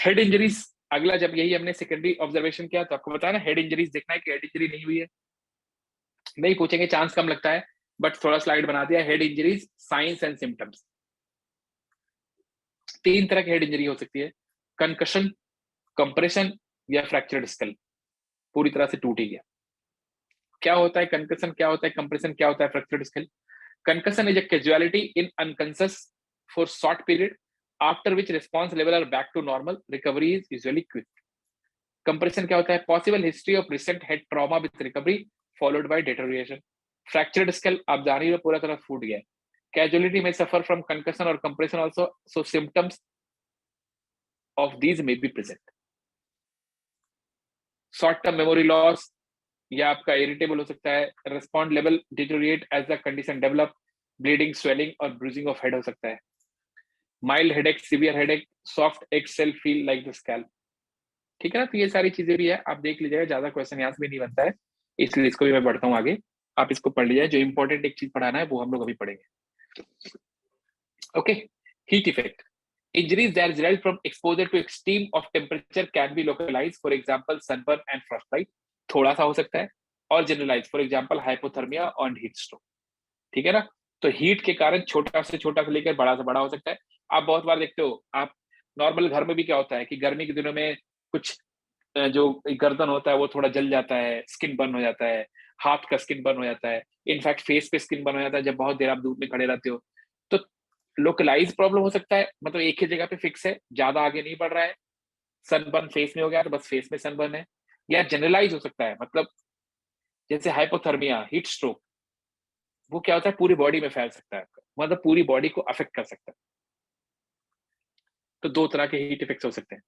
Head injuries, अगला जब यही हमने सेकेंडरी ऑब्जर्वेशन किया तो आपको बताया ना, हेड इंजरीज देखना है कि हेड इंजरी नहीं हुई है, नहीं पूछेंगे, चांस कम लगता है, बट थोड़ा स्लाइड बना दिया। Head injuries science and symptoms, 3 तरह की हेड इंजरी हो सकती है, कंकशन, कंप्रेशन या फ्रैक्चर्ड स्कल, पूरी तरह से टूट ही गया। क्या होता है कंकशन, क्या होता है कंप्रेशन, क्या होता है fractured skull? Concussion is a casualty in unconscious for short period, after which response level are back to normal. Recovery is usually quick. Compression क्या होता है? Possible history of recent head trauma with recovery followed by deterioration. Fractured skull, आप जान ही हो पूरा तरह फूट गया है. Casualty may suffer from concussion or compression also, so symptoms of these may be present. Short term memory loss, या आपका irritable हो सकता है, respond level deteriorate as the condition develop, bleeding, swelling और ब्रूजिंग ऑफ हेड हो सकता है, mild headache, severe headache, soft X cell feel like the scalp. ठीक है ना, तो ये सारी चीजें भी है, आप देख लीजिएगा, ज्यादा क्वेश्चन यहाँ से भी नहीं बनता है, इसलिए इसको भी मैं बढ़ता हूँ आगे, आप इसको पढ़ लीजिए, जो इंपॉर्टेंट एक चीज पढ़ाना है वो हम लोग अभी पढ़ेंगे। Okay, heat effect, injuries that result from exposure to extreme of temperature can be localized, for example sunburn and frostbite, थोड़ा सा हो सकता है, और जनरलाइज, फॉर एग्जांपल हाइपोथर्मिया और हीट स्ट्रोक। ठीक है ना, तो हीट के कारण छोटा से छोटा से लेकर बड़ा से बड़ा हो सकता है। आप बहुत बार देखते हो, आप नॉर्मल घर में भी क्या होता है कि गर्मी के दिनों में कुछ जो गर्दन होता है वो थोड़ा जल जाता है, स्किन बर्न हो जाता है, हाथ का स्किन बर्न हो जाता है, इनफैक्ट फेस पे स्किन बर्न हो जाता है जब बहुत देर आप धूप में खड़े रहते हो। तो लोकलाइज प्रॉब्लम हो सकता है, मतलब एक ही जगह पे फिक्स है, ज्यादा आगे नहीं बढ़ रहा है, सनबर्न फेस में हो गया तो बस फेस में सनबर्न है, या जनरलाइज हो सकता है, मतलब जैसे हाइपोथर्मिया, हीट स्ट्रोक, वो क्या होता है पूरी बॉडी में फैल सकता है आपका, मतलब पूरी बॉडी को अफेक्ट कर सकता है। तो 2 तरह के हीट इफेक्ट्स हो सकते हैं।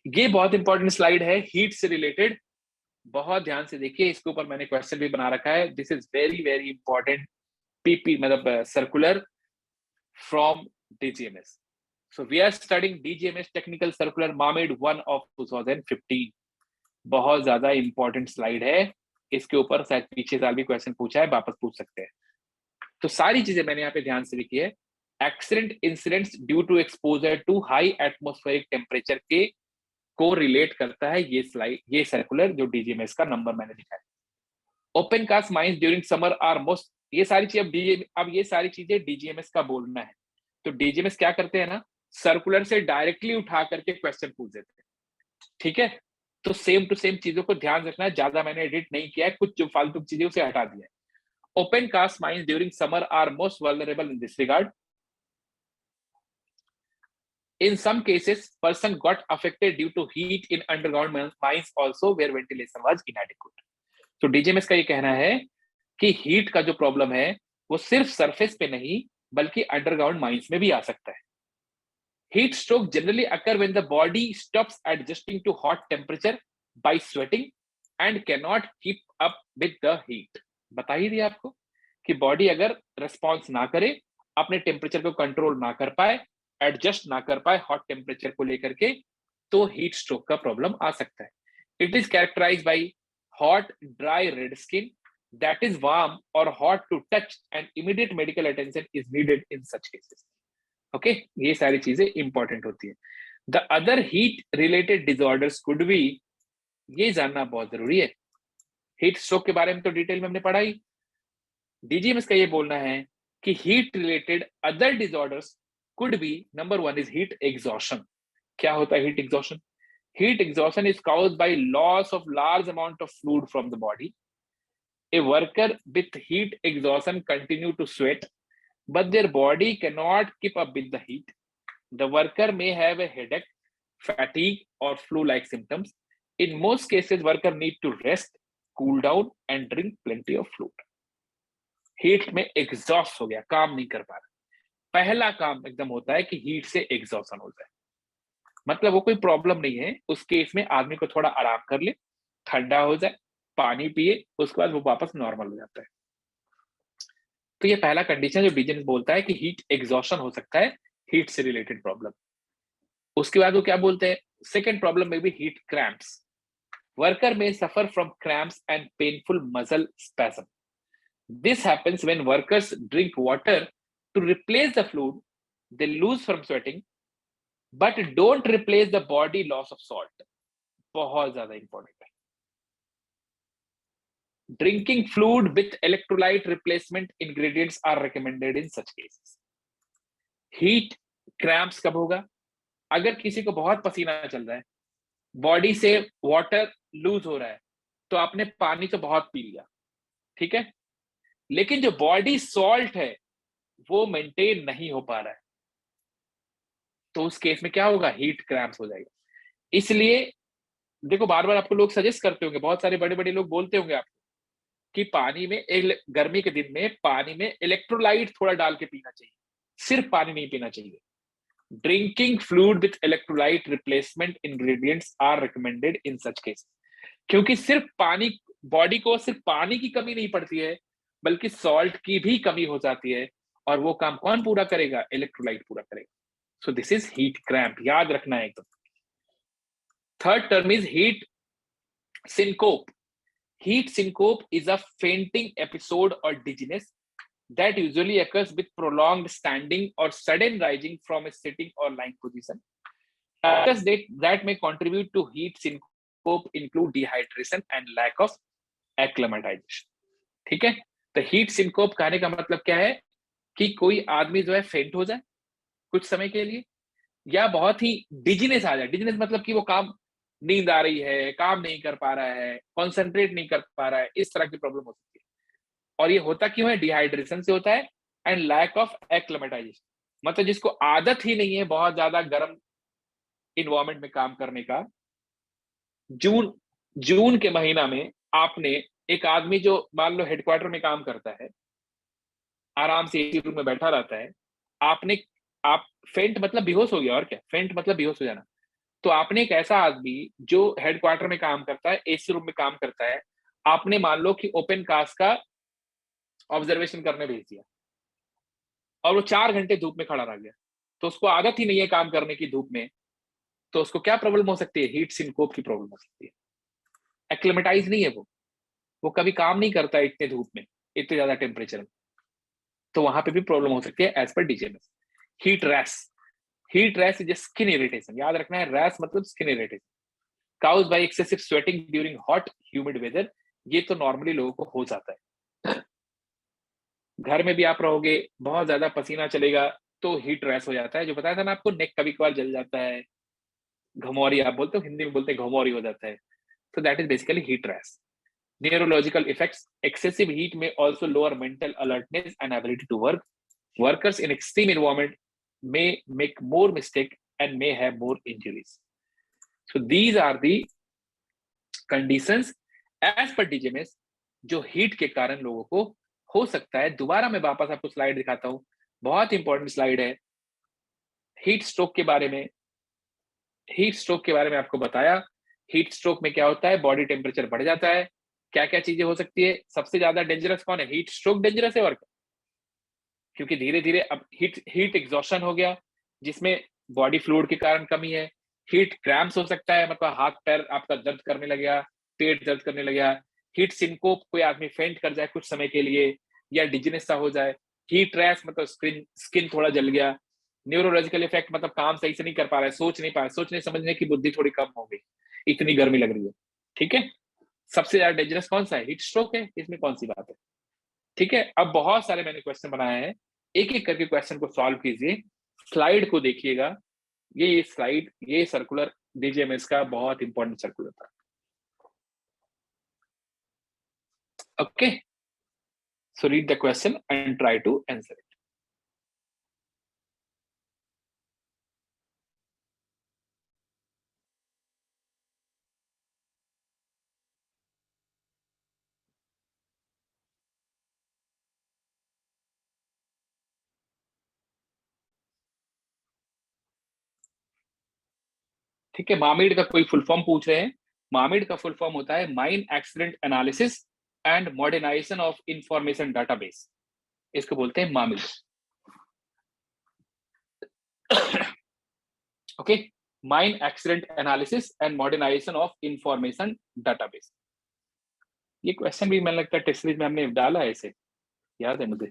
ये बहुत इंपॉर्टेंट स्लाइड है हीट से रिलेटेड, बहुत ध्यान से देखिए, इसके ऊपर मैंने क्वेश्चन भी बना रखा है, this is very very important, PP मतलब circular from DGMS. So we are studying DGMS Technical Circular Mamed 1 of 2015. बहुत ज्यादा इंपॉर्टेंट स्लाइड है, इसके ऊपर शायद पीछे साल भी क्वेश्चन पूछा है, वापस पूछ सकते हैं। तो सारी चीजें मैंने यहाँ पे ध्यान से लिखी है। Accident incidents due to exposure to high atmospheric temperature के को रिलेट करता है ये स्लाइड, ये सर्कुलर जो डीजीएमएस का नंबर मैंने लिखा है। Open cast mines during summer are most, ये सारी चीजें अब ये सारी चीजें डीजीएमएस का बोलना है। तो डीजीएमएस क्या करते हैं ना, सर्कुलर से डायरेक्टली उठा करके क्वेश्चन पूछ देते हैं। ठीक है, तो सेम टू सेम चीजों को ध्यान रखना है, ज्यादा मैंने एडिट नहीं किया है, कुछ जो फालतू चीजें उसे हटा दिया है। Open cast mines during summer are most vulnerable in this regard. In some cases, person got affected due to heat in underground mines also where ventilation was inadequate. तो डीजीएमएस का ये कहना है कि हीट का जो प्रॉब्लम है वो सिर्फ सरफेस पे नहीं बल्कि अंडरग्राउंड माइंस में भी आ सकता है। Heat stroke generally occur when the body stops adjusting to hot temperature by sweating and cannot keep up with the heat. बता ही दिया आपको कि बॉडी अगर रेस्पॉन्स ना करे, अपने टेम्परेचर को कंट्रोल ना कर पाए, एडजस्ट ना कर पाए हॉट टेम्परेचर को लेकर के, तो हीट स्ट्रोक का प्रॉब्लम आ सकता है। It is characterise by hot dry red skin that is warm or hot to touch and immediate medical attention is needed in such cases. Okay ये सारी चीजें इंपॉर्टेंट होती है। The other heat related disorders could be, ये जानना बहुत जरूरी है। हीट स्ट्रोक के बारे में तो डिटेल में हमने पढ़ा ही। डीजीएमएस का ये बोलना है कि heat related other disorders could be, number 1 is heat exhaustion. क्या होता है heat exhaustion? Heat exhaustion is caused by loss of large amount of fluid from the body. A worker with heat exhaustion continue to sweat, but their body cannot keep up with the heat. The worker may have a headache, fatigue, or flu-like symptoms. In most cases, worker need to rest, cool down, and drink plenty of fluid. Heat में exhaust हो गया, काम नहीं कर पा रहा, पहला काम एकदम होता है कि हीट से एग्जॉशन हो जाए, मतलब वो कोई प्रॉब्लम नहीं है, उस केस में आदमी को थोड़ा आराम कर ले, ठंडा हो जाए, पानी पिए, उसके बाद वो वापस नॉर्मल हो जाता है। तो ये पहला कंडीशन जो डीजीएमएस बोलता है कि हीट एग्जॉशन हो सकता है, हीट से रिलेटेड प्रॉब्लम। उसके बाद वो क्या बोलते हैं, सेकेंड प्रॉब्लम में भी heat cramps. Worker may suffer from cramps and painful muscle spasm. This happens when workers drink water to replace the fluid they lose from sweating, but don't replace the body loss of salt. बहुत ज्यादा important है। Drinking fluid with electrolyte replacement ingredients are recommended in such cases. Heat cramps कब होगा? अगर किसी को बहुत पसीना चल रहा है, बॉडी से वाटर लूज हो रहा है, तो आपने पानी तो बहुत पी लिया, ठीक है, लेकिन जो बॉडी सॉल्ट है वो मेंटेन नहीं हो पा रहा है, तो उस केस में क्या होगा? हीट क्रैम्प्स हो जाएगा। इसलिए देखो, बार बार आपको लोग सजेस्ट करते होंगे, बहुत सारे बड़े बड़े लोग बोलते होंगे आपको कि पानी में गर्मी के दिन में पानी में इलेक्ट्रोलाइट थोड़ा डाल के पीना चाहिए, सिर्फ पानी नहीं पीना चाहिए। Drinking fluid with electrolyte replacement ingredients are recommended in such case. क्योंकि सिर्फ पानी, बॉडी को सिर्फ पानी की कमी नहीं पड़ती है, बल्कि सॉल्ट की भी कमी हो जाती है, और वो काम कौन पूरा करेगा? इलेक्ट्रोलाइट पूरा करेगा। सो दिस इज हीट क्रैम्प, याद रखना है एकदम। Third term is heat syncope. Heat syncope is a fainting episode or dizziness that usually occurs with prolonged standing or sudden rising from a sitting or lying position. Factors that may contribute to heat syncope include dehydration and lack of acclimatization. ठीक है, तो heat syncope कहने का मतलब क्या है कि कोई आदमी जो है फेंट हो जाए कुछ समय के लिए, या बहुत ही डिजीनेस आ जाए। डिजीनेस मतलब कि वो काम, नींद आ रही है, काम नहीं कर पा रहा है, कॉन्सेंट्रेट नहीं कर पा रहा है, इस तरह की प्रॉब्लम हो सकती है। और ये होता क्यों है? डिहाइड्रेशन से होता है, एंड लैक ऑफ एक्लेमेटाइजेशन, मतलब जिसको आदत ही नहीं है बहुत ज्यादा गर्म इन्वायरमेंट में काम करने का। जून जून के महीना में आपने एक आदमी जो मान लो हेडक्वार्टर में काम करता है, आराम से एसी रूम में बैठा रहता है, आपने आप फेंट मतलब बेहोश हो गया, और क्या, फेंट मतलब बेहोश हो जाना। तो आपने एक ऐसा आदमी जो हेडक्वार्टर में काम करता है, एसी रूम में काम करता है, आपने मान लो कि ओपन कास्ट का ऑब्जर्वेशन करने भेज दिया, और वो 4 घंटे धूप में खड़ा रह गया, तो उसको आदत ही नहीं है काम करने की धूप में, तो उसको क्या प्रॉब्लम हो सकती है? हीट सिंकोप की प्रॉब्लम हो सकती है। एक्लेमेटाइज नहीं है वो कभी काम नहीं करता है इतने धूप में, इतने ज्यादा टेम्परेचर में, तो वहां पे भी प्रॉब्लम हो सकती है एज पर DJMS. Heat rash, heat rash is skin irritation, याद रखना है, रैश मतलब skin irritation caused by excessive sweating during hot humid weather। ये तो नॉर्मली लोगों को हो जाता है। घर में भी आप रहोगे, बहुत ज्यादा पसीना चलेगा तो हीट रैश हो जाता है, जो बताया था ना आपको, नेक कभी कभार जल जाता है, घमौरी आप बोलते हो, हिंदी में बोलते हैं घमौरी हो जाता है, so that is basically heat rash। Neurological effects, excessive heat may also lower mental alertness and ability to work। Workers in extreme environment may make more mistake and may have more injuries। So these are the conditions as per DGMS जो heat के कारण लोगों को हो सकता है। दोबारा मैं वापस आपको स्लाइड दिखाता हूं, बहुत इंपॉर्टेंट स्लाइड है। हीट स्ट्रोक के बारे में, हीट स्ट्रोक के बारे में आपको बताया। हीट स्ट्रोक में क्या होता है? बॉडी टेम्परेचर बढ़ जाता है, क्या क्या चीजें हो सकती है? सबसे ज्यादा डेंजरस कौन है? हीट स्ट्रोक डेंजरस है, और क्योंकि धीरे धीरे अब हीट एग्जॉशन हो गया, जिसमें बॉडी फ्लूइड के कारण कमी है। हीट क्रैम्प्स हो सकता है, मतलब हाथ पैर आपका दर्द करने लगेगा, पेट दर्द करने लगेगा। हीट सिंकोप, कोई आदमी फेंट कर जाए कुछ समय के लिए, या डिजीनेस सा हो जाए। हीट रैश मतलब स्किन थोड़ा जल गया। न्यूरोलॉजिकल इफेक्ट मतलब काम सही से नहीं कर पा रहा है, सोच नहीं पा रहा है, सोचने समझने की बुद्धि थोड़ी कम हो गई, इतनी गर्मी लग रही है, ठीक है। सबसे ज्यादा डेंजरस कौन सा है? हीट स्ट्रोक है, इसमें कौन सी बात है, ठीक है। अब बहुत सारे मैंने क्वेश्चन बनाए हैं, एक एक करके क्वेश्चन को सॉल्व कीजिए। स्लाइड को देखिएगा, ये स्लाइड, ये सर्कुलर डीजीएमएस का बहुत इंपॉर्टेंट सर्कुलर था। Okay, so read the question and try to answer it. ठीक है, मामिड का कोई फुल फॉर्म पूछ रहे हैं। मामिड का फुल फॉर्म होता है mine accident analysis and modernisation of information database, इसको बोलते हैं MAMID. Okay, mine accident analysis and modernisation of information database. ये क्वेश्चन भी मैंने लगता है टेस्ट सीरीज में हमने डाला है, इसे याद है मुझे।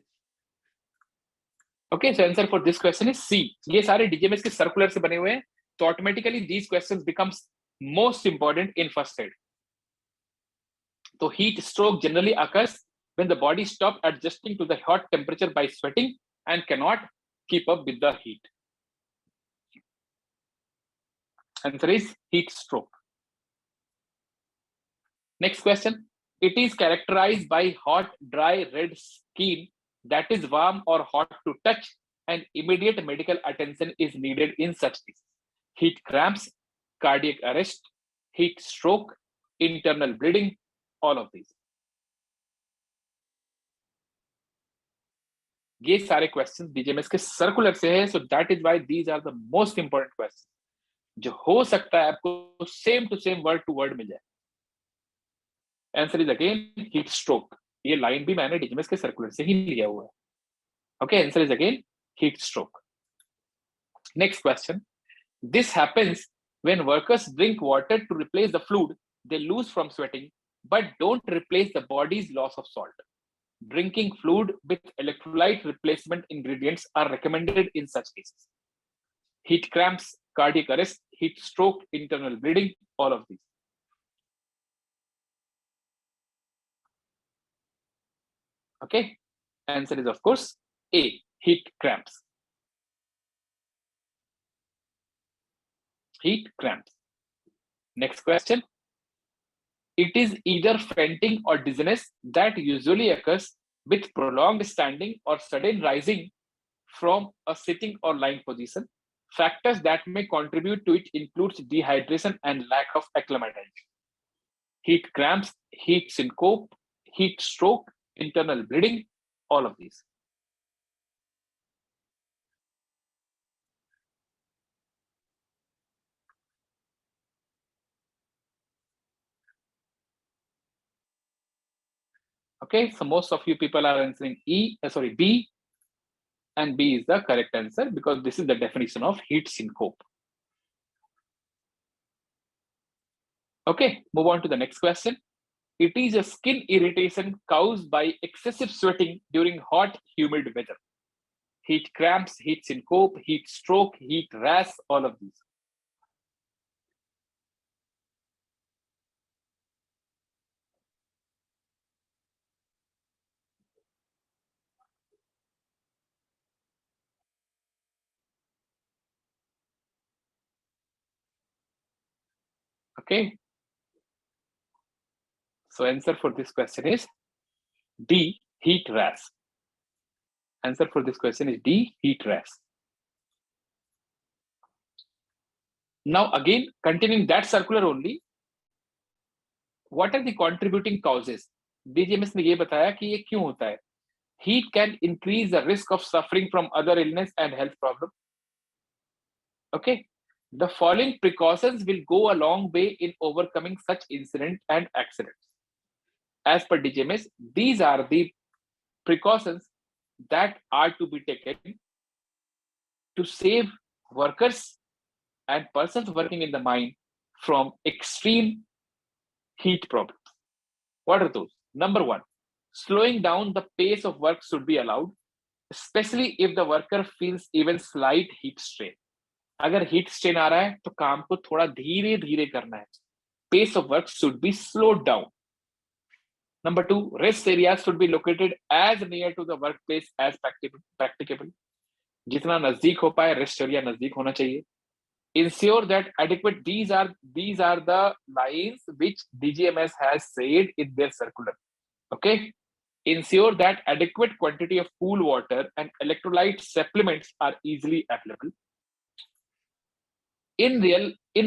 Okay, so answer for this question is C. ये सारे डीजीएमएस के सर्कुलर से बने हुए हैं, So automatically these questions becomes most important in first aid. So heat stroke generally occurs when the body stops adjusting to the hot temperature by sweating and cannot keep up with the heat. Answer is heat stroke. Next question. It is characterized by hot, dry, red skin that is warm or hot to touch, and immediate medical attention is needed in such cases. Heat cramps, cardiac arrest, heat stroke, internal bleeding, all of these. ये सारे questions DGMS के circular से है, so that is why these are the most important question जो हो सकता है आपको same to same word to word मिल जाए. Answer is again heat stroke. ये लाइन भी मैंने डीजीएमएस के सर्कुलर से ही लिया हुआ है. Okay, answer is again heat stroke. Next question. This happens when workers drink water to replace the fluid they lose from sweating but don't replace the body's loss of salt. Drinking fluid with electrolyte replacement ingredients are recommended in such cases. Heat cramps, cardiac arrest, heat stroke, internal bleeding, all of these. Okay, answer is of course A, heat cramps. Heat cramps. Next question. It is either fainting or dizziness that usually occurs with prolonged standing or sudden rising from a sitting or lying position. Factors that may contribute to it includes dehydration and lack of acclimatization. Heat cramps, heat syncope, heat stroke, internal bleeding, all of these. Okay, so most of you people are answering B, and B is the correct answer because this is the definition of heat syncope. Okay, move on to the next question. It is a skin irritation caused by excessive sweating during hot, humid weather. Heat cramps, heat syncope, heat stroke, heat rash, all of these. Okay. So answer for this question is D, heat rash. Answer for this question is D, heat rash. Now again, continuing that circular only, what are the contributing causes? DGMS ने ये बताया कि ये क्यों होता है. Heat can increase the risk of suffering from other illness and health problem. Okay. The following precautions will go a long way in overcoming such incident and accidents. As per DGMS, these are the precautions that are to be taken to save workers and persons working in the mine from extreme heat problems. What are those? Number one, slowing down the pace of work should be allowed, especially if the worker feels even slight heat strain. अगर heat strain आ रहा है तो काम को थोड़ा धीरे धीरे करना है. Pace of work should be slowed down. Number two, rest areas should be located as near to the workplace as practicable. जितना नजदीक हो पाए रेस्ट एरिया नजदीक होना चाहिए. Ensure that adequate, these are the lines which DGMS has said in their circular. Okay. Ensure that adequate quantity of cool water and electrolyte supplements are easily available. In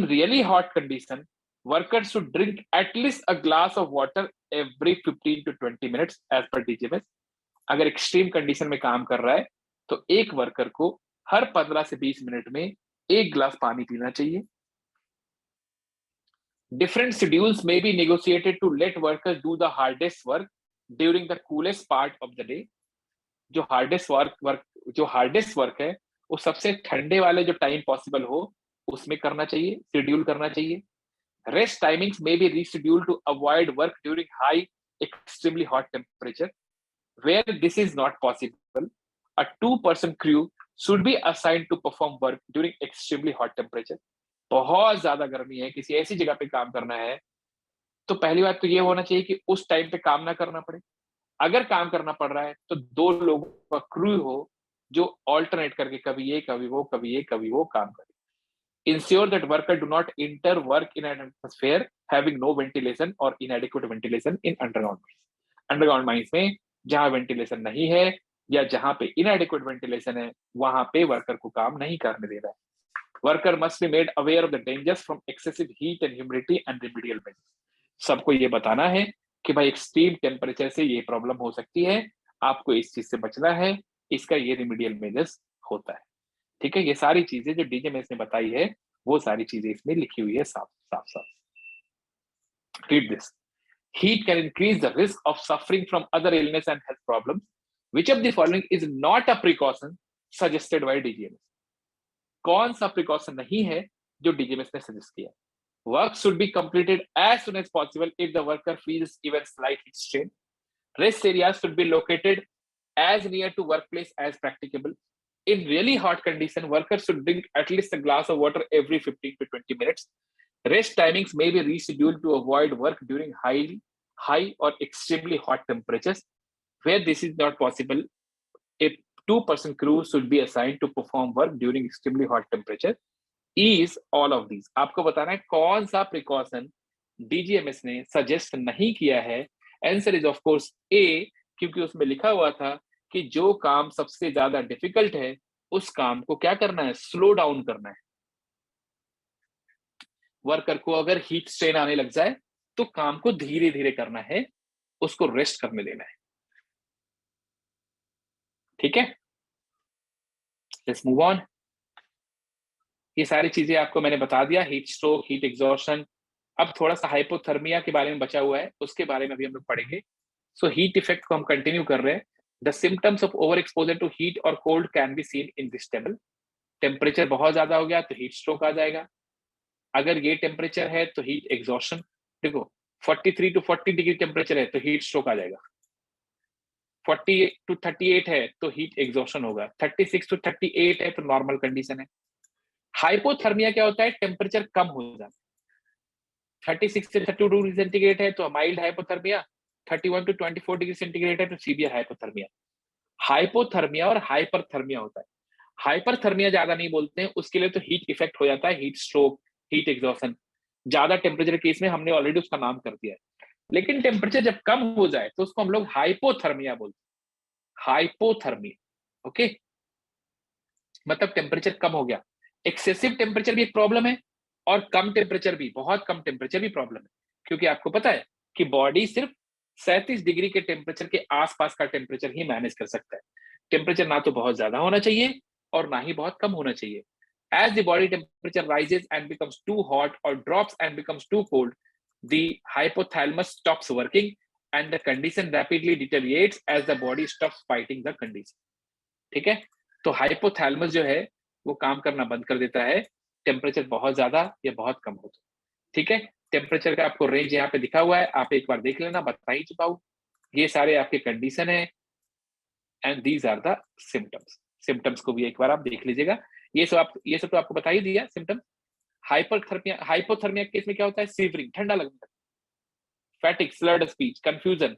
really hot condition, workers should drink at least a glass of water every 15 to 20 minutes as per DGMS. अगर extreme condition में काम कर रहा है तो एक worker को हर 15 से 20 मिनट में एक ग्लास पानी पीना चाहिए. Different schedules may be negotiated to let workers do the hardest work during the coolest part of the day. जो हार्डेस्ट वर्क है वो सबसे ठंडे वाले जो टाइम पॉसिबल हो उसमें करना चाहिए, शेड्यूल करना चाहिए. Rest timings may be rescheduled to avoid work during high, extremely hot temperature. Where this is not possible, a 2-person crew should be assigned to perform work during extremely hot temperature. बहुत ज्यादा गर्मी है, किसी ऐसी जगह पे काम करना है, तो पहली बात तो ये होना चाहिए कि उस टाइम पे काम ना करना पड़े। अगर काम करना पड़ रहा है तो 2 लोगों का क्रू हो जो ऑल्टरनेट करके कभी ये कभी वो कभी ये कभी वो काम करे। Ensure that worker do not enter work in an atmosphere having no ventilation or inadequate ventilation in underground mines. Underground mines में जहां वेंटिलेशन नहीं है या जहां पे inadequate ventilation है, वहां पे वर्कर को काम नहीं करने देना है। Worker must be made aware of the dangers from excessive heat and humidity and remedial measures. सबको ये बताना है कि भाई एक्सट्रीम टेम्परेचर से ये प्रॉब्लम हो सकती है, आपको इस चीज से बचना है, इसका ये रिमीडियल मेजर्स होता है। ठीक है, ये सारी चीजें जो डीजीएमएस ने बताई है वो सारी चीजें इसमें लिखी हुई है साफ साफ साफ। Read this. Heat can increase the risk of suffering from other illness and health problems. Which of the following is not a precaution suggested by DGMS? कौन सा प्रिकॉशन नहीं है जो डीजीएमएस ने सजेस्ट किया? Work should be completed as soon as possible if the worker feels even slight heat strain. Rest areas should be located as near to workplace as practicable. In really hot condition, workers should drink at least a glass of water every 15 to 20 minutes. Rest timings may be rescheduled to avoid work during high or extremely hot temperatures. Where this is not possible, a 2-person crew should be assigned to perform work during extremely hot temperature. Is all of these. आपको बताना है कौन सा precaution DGMS ने suggest नहीं किया है। Answer is of course ए, क्योंकि उसमें लिखा हुआ था कि जो काम सबसे ज्यादा डिफिकल्ट है उस काम को क्या करना है, स्लो डाउन करना है। वर्कर को अगर हीट स्ट्रेन आने लग जाए तो काम को धीरे धीरे करना है, उसको रेस्ट करने देना है। ठीक है, लेट्स मूव ऑन। ये सारी चीजें आपको मैंने बता दिया, हीट स्ट्रोक, हीट एग्जॉशन। अब थोड़ा सा हाइपोथर्मिया के बारे में बचा हुआ है, उसके बारे में भी हम लोग पढ़ेंगे। सो हीट इफेक्ट को हम कंटिन्यू कर रहे हैं। The symptoms of over exposure to heat और cold can be seen in this table. Temperature बहुत ज्यादा हो गया तो हीट स्ट्रोक आ जाएगा। अगर ये टेम्परेचर है तो हीट एग्जॉशन। देखो 43 टू 40 डिग्री टेम्परेचर है तो हीट स्ट्रोक आ जाएगा। 40 टू 38 है तो हीट एग्जॉशन होगा। 36 टू 38 है तो नॉर्मल कंडीशन है। हाइपोथर्मिया क्या होता है, टेम्परेचर कम हो जाता है। 36 से 32 डिग्री सेंटीग्रेड है तो mild hypothermia, 31 to 24 degree centigrade है तो सीवियर हाइपोथर्मिया। हाइपोथर्मिया और हाइपरथर्मिया होता है। हाइपरथर्मिया ज्यादा नहीं बोलते हैं, उसके लिए तो हीट इफेक्ट हो जाता है, हीट स्ट्रोक, हीट एग्जॉशन। ज्यादा टेम्परेचर केस में हमने ऑलरेडी उसका नाम कर दिया है। लेकिन टेम्परेचर जब कम हो जाए तो उसको हम लोग हाइपोथर्मिया बोलते हैं। हाइपोथर्मिया, ओके, मतलब टेम्परेचर कम हो गया। एक्सेसिव टेम्परेचर भी एक प्रॉब्लम है और कम टेम्परेचर भी, बहुत कम टेम्परेचर भी प्रॉब्लम है। क्योंकि आपको पता है कि बॉडी सिर्फ 37 डिग्री के टेम्परेचर के आसपास का टेम्परेचर ही मैनेज कर सकता है। टेम्परेचर ना तो बहुत ज्यादा होना चाहिए और ना ही बहुत कम होना चाहिए। As the body temperature rises and becomes too hot or drops and becomes too cold, the hypothalamus stops working and the condition rapidly deteriorates as the body stops fighting the condition. ठीक है, तो hypothalamus जो है वो काम करना बंद कर देता है टेम्परेचर बहुत ज्यादा या बहुत कम हो तो। ठीक है, टेम्परेचर का आपको रेंज यहाँ पे दिखा हुआ है, आप एक बार देख लेना, बता ही चुका हूं। ये सारे आपके कंडीशन है and these are the symptoms. Symptoms को भी एक बार आप देख लीजिएगा। ये सब तो आपको बता ही दिया सिम्टम। हाइपोथर्मिया केस में क्या होता है, सीवरिंग, ठंडा लगना, fatigue, slurred speech, confusion,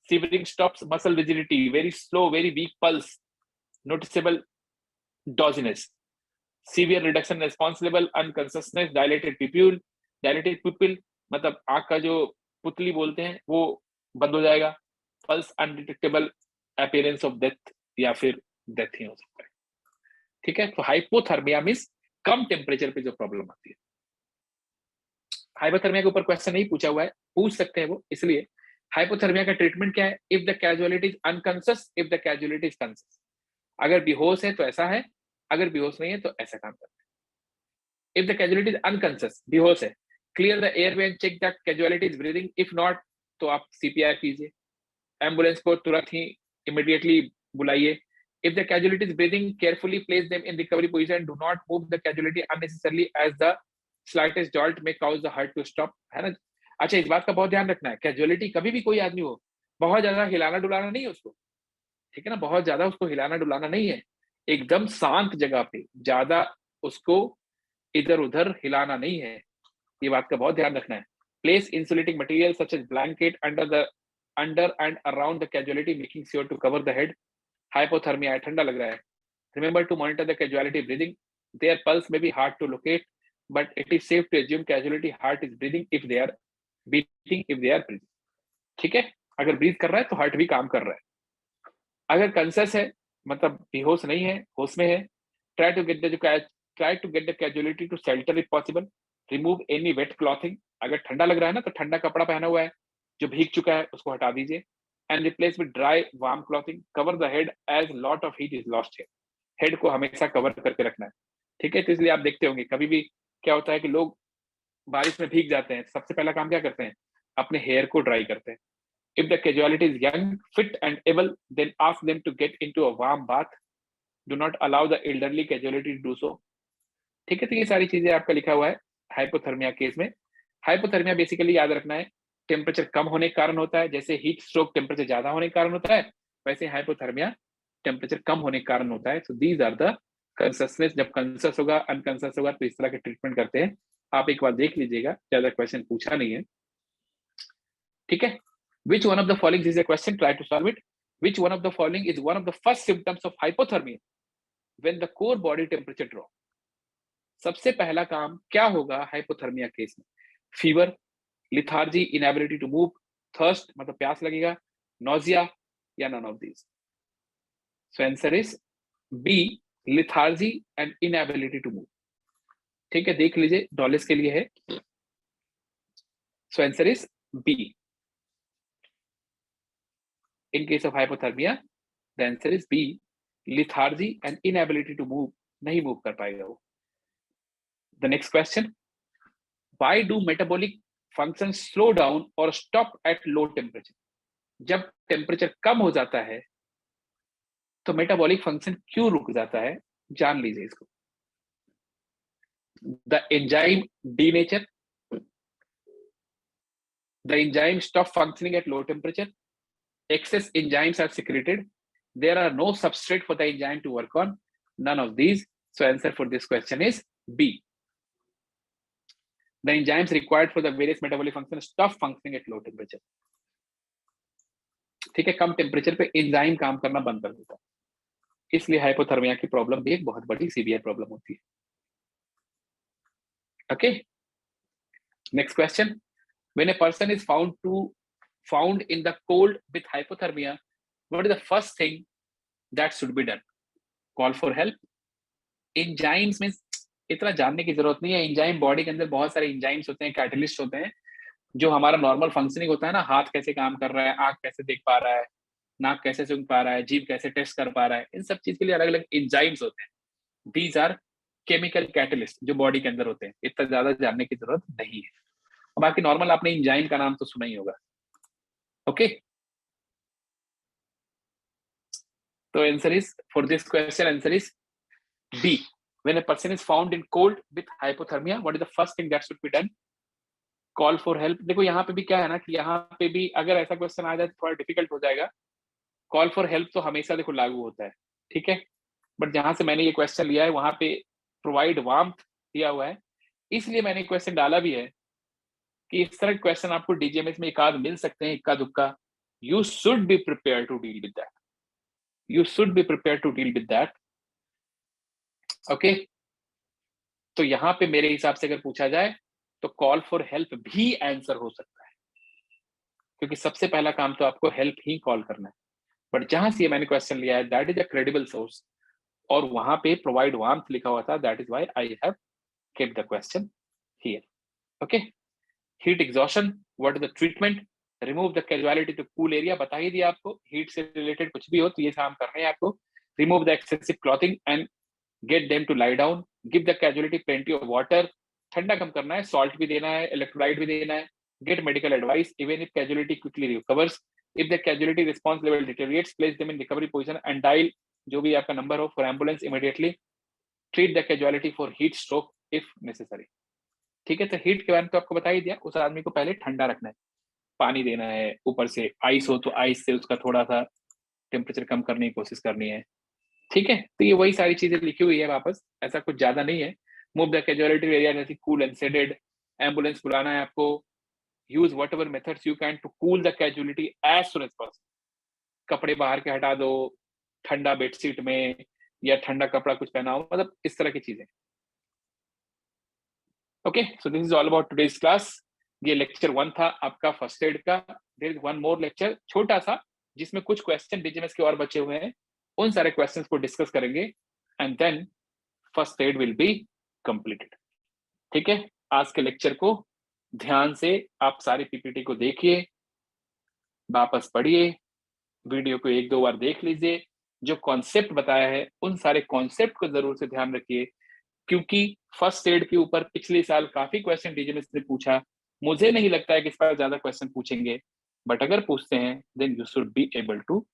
shivering stops muscle rigidity, very slow, very weak pulse, noticeable drowsiness, severe reduction response level, unconsciousness, dilated pupil मतलब आंख का जो पुतली बोलते हैं वो बंद हो जाएगा, pulse undetectable, appearance of death या फिर डेथ ही हो सकता है। ठीक है, तो हाइपोथर्मिया मींस कम टेम्परेचर पे जो प्रॉब्लम आती है। हाइपोथर्मिया के ऊपर क्वेश्चन नहीं पूछा हुआ है, पूछ सकते हैं वो, इसलिए हाइपोथर्मिया का ट्रीटमेंट क्या है, if the casualty is unconscious, if the casualty is conscious. अगर बेहोश है तो ऐसा है, अगर बेहोश नहीं है तो ऐसा काम करता है। If the casualty is unconscious, बेहोश है, clear the airway and check that casualty is breathing, if not तो आप सीपीआर कीजिए, एम्बुलेंस को तुरंत ही इमीडिएटली बुलाइए। If the casualty is breathing, carefully place them in recovery position. Do not move the casualty unnecessarily as the slightest jolt may cause the heart to stop. है ना? अच्छा, इस बात का बहुत ध्यान रखना है, कैजुअलिटी कभी भी कोई आदमी हो, बहुत ज्यादा हिलाना डुलाना नहीं है उसको। ठीक है ना, बहुत ज्यादा उसको हिलाना डुलाना नहीं है। एकदम शांत जगह पे ज्यादा उसको इधर उधर हिलाना नहीं है, ये बात का बहुत ध्यान रखना है। Place insulating material such as blanket under and around the casualty making sure to cover the head. Hypothermia है, ठंडा लग रहा है, remember to monitor the casualty breathing, their pulse may be hard to locate but it is safe to assume casualty heart is breathing if they are beating if they are breathing। ठीक है, अगर breathe कर रहा है तो heart भी काम कर रहा है। अगर कंसस है, मतलब बेहोश नहीं है, होश में है, try to get the casualty to shelter if possible, remove any wet clothing। अगर ठंडा लग रहा है ना तो ठंडा कपड़ा पहना हुआ है जो भीग चुका है उसको हटा दीजिए, and replace with dry warm clothing, cover the head as lot of heat is lost here। Head को हमेशा कवर करके रखना है, ठीक है। तो इसलिए आप देखते होंगे कभी भी क्या होता है कि लोग बारिश में भीग जाते हैं, सबसे पहला काम क्या करते हैं, अपने हेयर को ड्राई करते हैं। If the casualty is young fit and able then ask them to get into a warm bath, do not allow the elderly casualty to do so. ठीक है, तो ये सारी चीजें आपका लिखा हुआ है हाइपोथर्मिया केस में। हाइपोथर्मिया बेसिकली याद रखना है टेम्परेचर कम होने के कारण होता है, जैसे हीट स्ट्रोक टेम्परेचर ज्यादा होने के कारण होता है, वैसे हाइपोथर्मिया टेम्परेचर कम होने के कारण होता है। So these are the consciousness. जब कंसस होगा अनकंसस होगा तो इस तरह के ट्रीटमेंट करते हैं, आप एक बार देख लीजिएगा, ज्यादा क्वेश्चन पूछा नहीं है, ठीक है। Which one of the following is a question, try to solve it. Which one of the following is one of the first symptoms of hypothermia when the core body temperature drop. सबसे पहला काम क्या होगा hypothermia case में, fever, lethargy, inability to move, thirst मतलब प्यास लगेगा, nausea या none of these. So answer is B, lethargy and inability to move। ठीक है, देख लीजिए डॉलेस के लिए है। So answer is B। In case of hypothermia, the answer is B, lethargy and inability to move, नहीं मूव कर पाएगा वो। The next question, why do metabolic functions slow down or stop at low temperature? जब temperature कम हो जाता है तो metabolic function क्यों रुक जाता है, जान लीजिए इसको। The enzyme denature, the enzyme stop functioning at low temperature, excess enzymes are secreted, there are no substrate for the enzyme to work on, none of these। So answer for this question is B, the enzymes required for the various metabolic functions stop functioning at low temperature। ठीक है, कम temperature पे enzyme काम करना बंद कर देता है, इसलिए हाइपोथर्मिया की प्रॉब्लम भी एक बहुत बड़ी सीवियर प्रॉब्लम होती है। Okay, next question, when a person is found in the cold with hypothermia, what is the first thing that should be done? Call for help. Enzymes में इतना जानने की जरूरत नहीं है, एंजाइम बॉडी के अंदर बहुत सारे एंजाइम्स होते हैं, कैटलिस्ट होते हैं, जो हमारा नॉर्मल फंक्शनिंग होता है ना, हाथ कैसे काम कर रहा है, आंख कैसे देख पा रहा है, नाक कैसे सूंघ पा रहा है, जीभ कैसे टेस्ट कर पा रहा है, इन सब चीज के लिए अलग अलग एंजाइम्स होते हैं। दीज आर केमिकल कैटलिस्ट जो बॉडी के अंदर होते हैं, इतना ज्यादा जानने की जरूरत नहीं है। बाकी नॉर्मल आपने एंजाइम का नाम तो सुना ही होगा। ओके, तो answer is for this question answer is B, when a person is found in cold with hypothermia, what is the first thing that should be done? Call for help. देखो यहाँ पे भी क्या है ना कि यहाँ पे भी अगर ऐसा क्वेश्चन आ जाए तो थोड़ा डिफिकल्ट हो जाएगा। कॉल फॉर हेल्प तो हमेशा देखो लागू होता है, ठीक है, बट जहां से मैंने ये क्वेश्चन लिया है वहां पे प्रोवाइड वार्मथ दिया हुआ है, इसलिए मैंने क्वेश्चन डाला भी है कि इस तरह क्वेश्चन आपको डीजीएमएस में एक आध मिल सकते हैं, इक्का दुक्का। You should be prepare to deal with that, you should be prepare to deal with that. Okay, तो यहाँ पे मेरे हिसाब से अगर पूछा जाए तो कॉल फॉर हेल्प भी आंसर हो सकता है, क्योंकि सबसे पहला काम तो आपको हेल्प ही कॉल करना है। बट जहां से मैंने क्वेश्चन लिया है that is a credible source, और वहां पे प्रोवाइड वार्मथ लिखा हुआ था, that is why I have kept the question here. Okay, heat exhaustion, what is the treatment? Remove the casualty to cool area, बता ही दिया आपको, हीट से रिलेटेड कुछ भी हो तो ये काम करने हैं आपको। Remove the excessive clothing and get them to lie down, give the casualty plenty of water, ठंडा कम करना है, सॉल्ट भी देना है, इलेक्ट्रोलाइट भी देना है, get medical advice even if casualty quickly recovers, if the casualty response level deteriorates place them in recovery position and dial जो भी आपका नंबर हो for ambulance immediately, treat the casualty for heat stroke if necessary. ठीक है, तो heat के बारे में तो आपको बता ही दिया, उस आदमी को पहले ठंडा रखना है, पानी देना है, ऊपर से आइस हो तो आइस से उसका थोड़ा सा टेम्परेचर कम करने की कोशिश करनी है। ठीक है, तो ये वही सारी चीजें लिखी हुई है वापस, ऐसा कुछ ज्यादा नहीं है, मूव द कैजुअलिटी एरिया, जैसे कूल एंड सेडेड, एम्बुलेंस बुलाना है आपको, use whatever methods you can to cool the casualty as soon as possible, कपड़े बाहर के हटा दो ठंडा बेडशीट में, या ठंडा कपड़ा कुछ पहना हो, मतलब इस तरह की चीजें। Okay, so this is all about today's class. ये लेक्चर 1 था आपका फर्स्ट एड का। There is one more lecture छोटा सा, जिसमें कुछ क्वेश्चन डीजीएमएस के और बचे हुए हैं, उन सारे क्वेश्चंस को डिस्कस करेंगे and then first aid will be completed. ठीक है, आज के लेक्चर को ध्यान से आप सारी पीपीटी को देखिए, वापस पढ़िए, वीडियो को 1-2 बार देख लीजिए, जो कॉन्सेप्ट बताया है उन सारे कॉन्सेप्ट को जरूर से ध्यान रखिए, क्योंकि फर्स्ट एड के ऊपर पिछले साल काफी क्वेश्चन डीजीएमएस ने पूछा। मुझे नहीं लगता है कि इस बार ज्यादा क्वेश्चन पूछेंगे, बट अगर पूछते हैं then you should be able to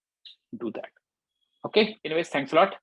do that. Okay, anyways thanks a lot.